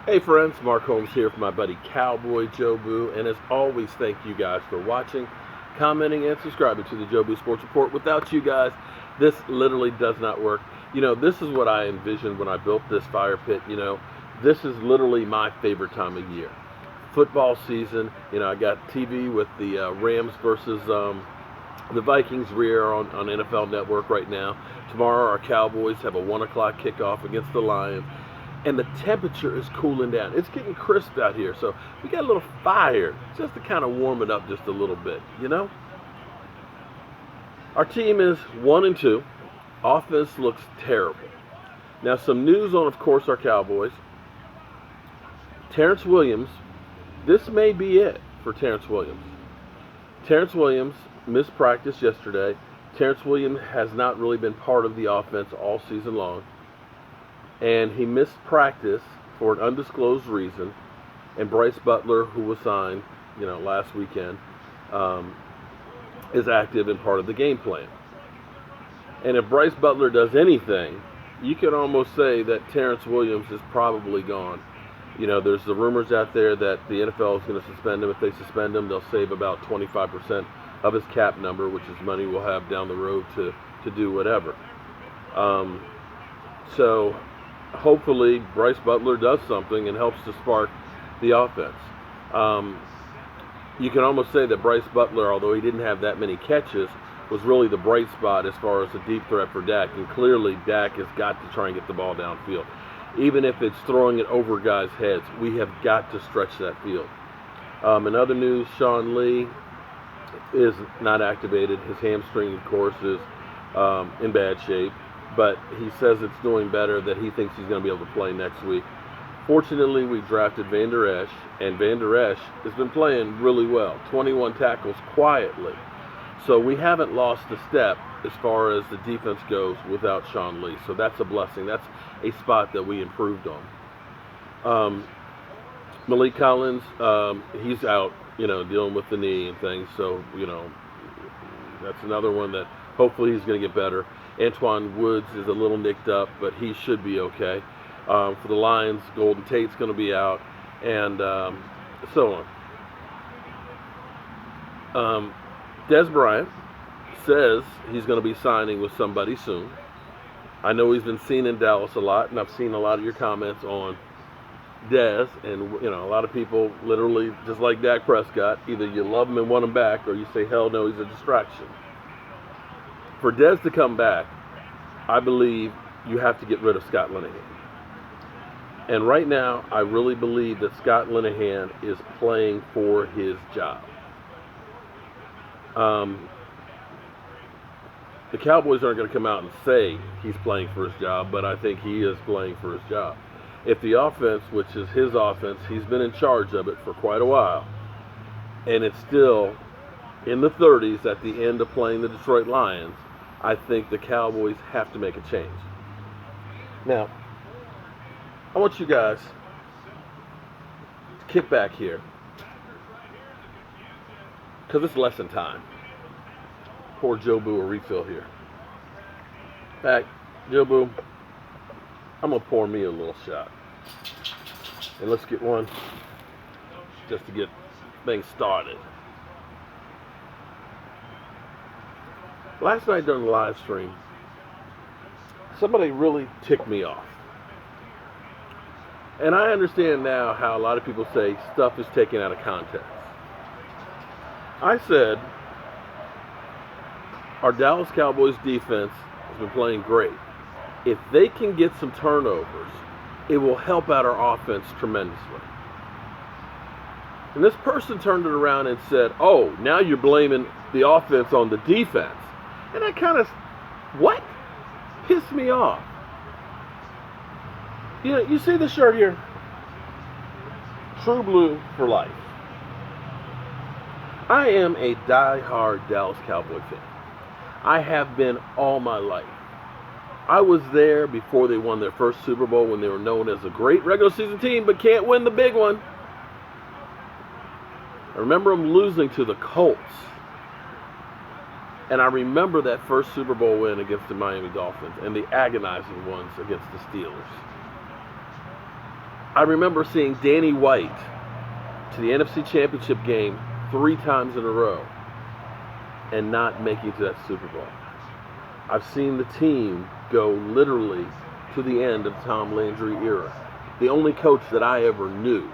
Hey friends, Mark Holmes here for my buddy Cowboy Joe Boo, and as always, thank you guys for watching, commenting, and subscribing to the Joe Boo Sports Report. Without you guys, this literally does not work. This is what I envisioned when I built this fire pit. This is literally my favorite time of year. Football season, I got TV with the Rams versus the Vikings rear on NFL Network right now. Tomorrow, our Cowboys have a 1 o'clock kickoff against the Lions. And the temperature is cooling down. It's getting crisp out here, so we got a little fire just to kind of warm it up just a little bit. Our team is 1-2. Offense looks terrible. Now, some news on, of course, our Cowboys. Terrence Williams, this may be it for Terrence Williams. Terrence Williams missed practice yesterday. Terrence Williams has not really been part of the offense all season long. And he missed practice for an undisclosed reason. And Brice Butler, who was signed, last weekend, is active and part of the game plan. And if Brice Butler does anything, you can almost say that Terrence Williams is probably gone. There's the rumors out there that the NFL is going to suspend him. If they suspend him, they'll save about 25% of his cap number, which is money we'll have down the road to do whatever. So hopefully Brice Butler does something and helps to spark the offense. You can almost say that Brice Butler, although he didn't have that many catches, was really the bright spot as far as a deep threat for Dak. And clearly Dak has got to try and get the ball downfield. Even if it's throwing it over guys' heads, we have got to stretch that field. In other news, Sean Lee is not activated. His hamstring, of course, is in bad shape. But he says it's doing better, that he thinks he's going to be able to play next week. Fortunately, we drafted Van Der Esch, and Van Der Esch has been playing really well. 21 tackles quietly. So we haven't lost a step as far as the defense goes without Sean Lee. So that's a blessing. That's a spot that we improved on. Malik Collins, he's out, dealing with the knee and things. So, that's another one that hopefully he's going to get better. Antoine Woods is a little nicked up, but he should be okay. For the Lions, Golden Tate's going to be out, and so on. Dez Bryant says he's going to be signing with somebody soon. I know he's been seen in Dallas a lot, and I've seen a lot of your comments on Dez, and a lot of people literally, just like Dak Prescott, either you love him and want him back, or you say, hell no, he's a distraction. For Dez to come back, I believe you have to get rid of Scott Linehan. And right now, I really believe that Scott Linehan is playing for his job. The Cowboys aren't going to come out and say he's playing for his job, but I think he is playing for his job. If the offense, which is his offense, he's been in charge of it for quite a while, and it's still in the 30s at the end of playing the Detroit Lions, I think the Cowboys have to make a change. Now, I want you guys to kick back here, because it's lesson time. Pour Joe Boo a refill here. In fact, Joe Boo, I'm going to pour me a little shot. And let's get one just to get things started. Last night during the live stream, somebody really ticked me off. And I understand now how a lot of people say stuff is taken out of context. I said, our Dallas Cowboys defense has been playing great. If they can get some turnovers, it will help out our offense tremendously. And this person turned it around and said, oh, now you're blaming the offense on the defense. And that kind of, what? Pissed me off. You see the shirt here? True Blue for life. I am a die-hard Dallas Cowboy fan. I have been all my life. I was there before they won their first Super Bowl, when they were known as a great regular season team but can't win the big one. I remember them losing to the Colts. And I remember that first Super Bowl win against the Miami Dolphins and the agonizing ones against the Steelers. I remember seeing Danny White to the NFC Championship game 3 times in a row and not making it to that Super Bowl. I've seen the team go literally to the end of the Tom Landry era. The only coach that I ever knew.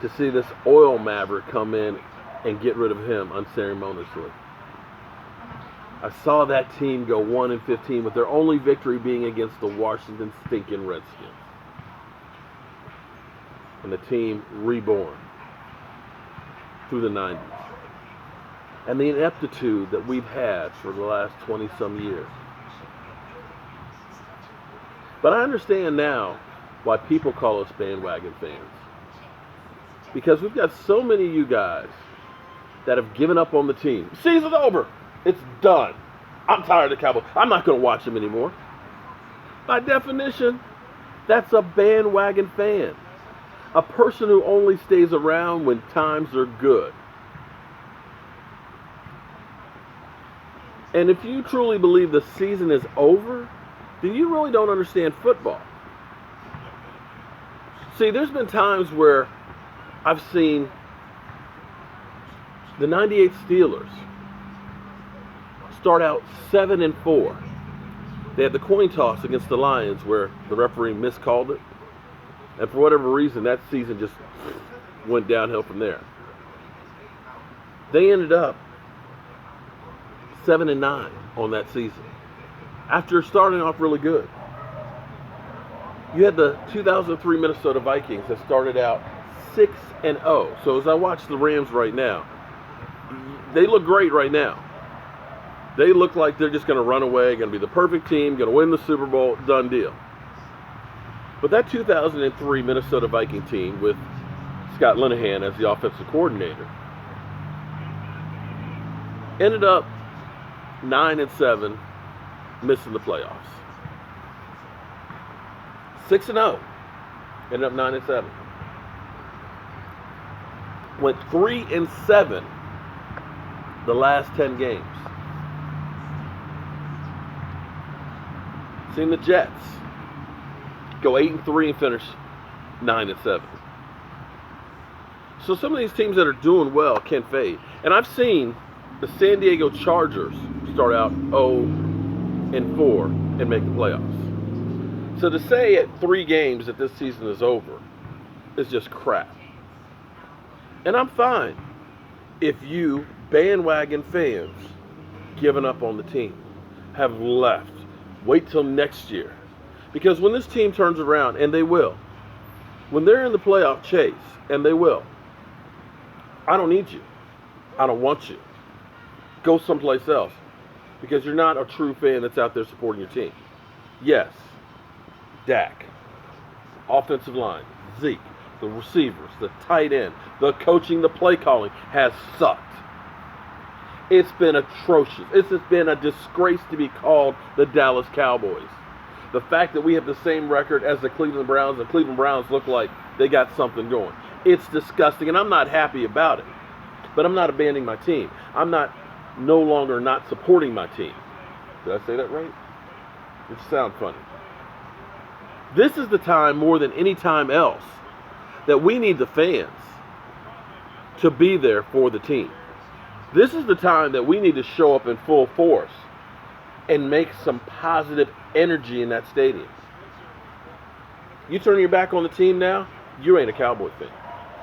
To see this oil maverick come in and get rid of him unceremoniously. I saw that team go 1-15 with their only victory being against the Washington stinking Redskins. And the team reborn through the 90s. And the ineptitude that we've had for the last 20-some years. But I understand now why people call us bandwagon fans. Because we've got so many of you guys that have given up on the team. Season's over. It's done. I'm tired of the Cowboys. I'm not going to watch them anymore. By definition, that's a bandwagon fan. A person who only stays around when times are good. And if you truly believe the season is over, then you really don't understand football. See, there's been times where I've seen the 98 Steelers start out 7-4. They had the coin toss against the Lions where the referee miscalled it. And for whatever reason, that season just went downhill from there. They ended up 7-9 on that season after starting off really good. You had the 2003 Minnesota Vikings that started out 6-0. So as I watch the Rams right now, they look great right now. They look like they're just going to run away, going to be the perfect team, going to win the Super Bowl, done deal. But that 2003 Minnesota Viking team with Scott Linehan as the offensive coordinator ended up 9-7, missing the playoffs. 6-0, ended up 9-7. Went 3-7 the last 10 games. Seen the Jets go 8-3 and finish 9-7. So some of these teams that are doing well can fade. And I've seen the San Diego Chargers start out 0-4 and make the playoffs. So to say at 3 games that this season is over is just crap. And I'm fine if you bandwagon fans giving up on the team, have left. Wait till next year. Because when this team turns around, and they will, when they're in the playoff chase, and they will, I don't need you. I don't want you. Go someplace else. Because you're not a true fan that's out there supporting your team. Yes, Dak, offensive line, Zeke, the receivers, the tight end, the coaching, the play calling has sucked. It's been atrocious. It's been a disgrace to be called the Dallas Cowboys. The fact that we have the same record as the Cleveland Browns, the Cleveland Browns look like they got something going. It's disgusting, and I'm not happy about it. But I'm not abandoning my team. I'm no longer not supporting my team. Did I say that right? It sounds funny. This is the time more than any time else that we need the fans to be there for the team. This is the time that we need to show up in full force and make some positive energy in that stadium. You turn your back on the team now, you ain't a Cowboy fan.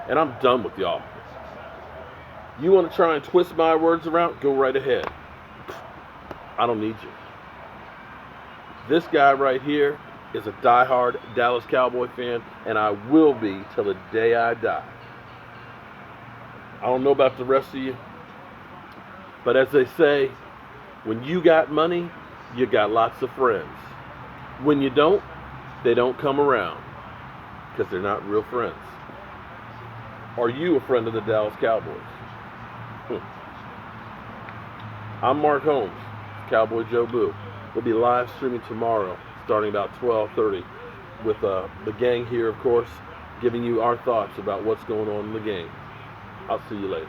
And I'm done with y'all. You want to try and twist my words around? Go right ahead. I don't need you. This guy right here is a diehard Dallas Cowboy fan, and I will be till the day I die. I don't know about the rest of you, but as they say, when you got money, you got lots of friends. When you don't, they don't come around because they're not real friends. Are you a friend of the Dallas Cowboys? I'm Mark Holmes, Cowboy Joe Boo. We'll be live streaming tomorrow, starting about 12:30, with the gang here, of course, giving you our thoughts about what's going on in the game. I'll see you later.